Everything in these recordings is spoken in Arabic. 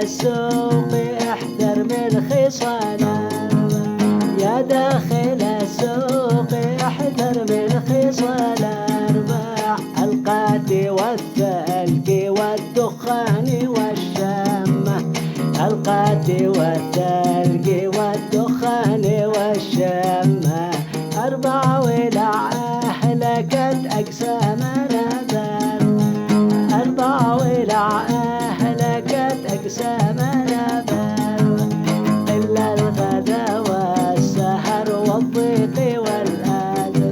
السوق احذر من خصال أربع، يا داخل السوق احذر من خصال أربع، القات والثلج والدخان والشمة، القات والثلج والدخان والشمة، أربع ولع أهلكت أقسامنا بر، أربع ولع أهلكت أقسامنا بر، إلا الغدا والسهر والضيق والأذى،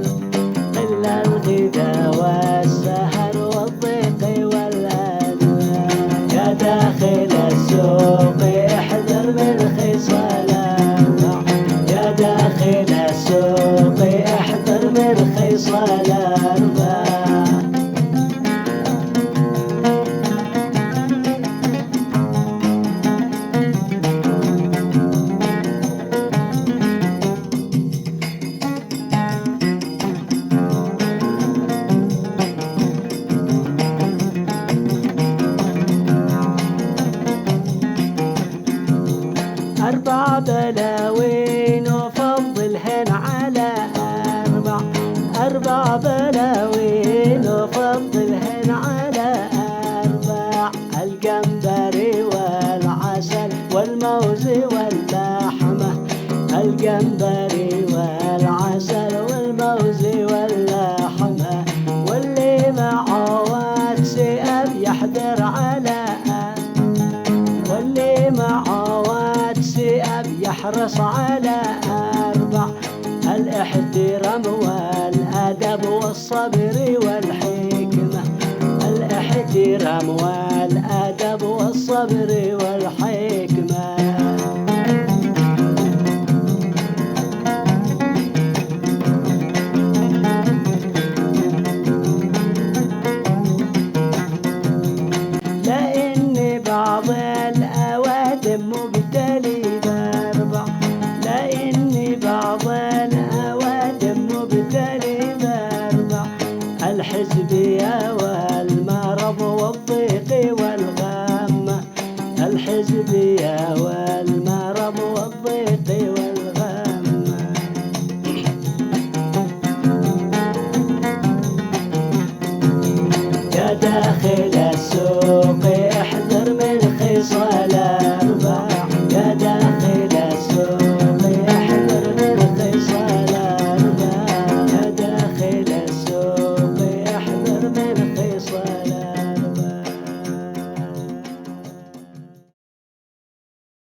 إلا الغدا والسهر والضيق والأذى، يا داخل السوق احذر من خصال أربع، يا داخل السوق احذر من خصال أربع. 4 بلاوين وفضلهن على 4، 4 بلاوين وفضلهن على 4، الجمبري والعسل والموز واللحمة، الجمبري والعسل والموز واللحمة، واللي معه واتس أب يحذر على، واللي معه واتس أب يحرص على 4، الاحترام والأدب والصبر والحكمة، الاحترام والأدب والصبر والحكمة. لأن بعض الأوادم مبتلي ب4، لأن بعض الأوادم مبتلي ب4، الحزبية والمرض والضيق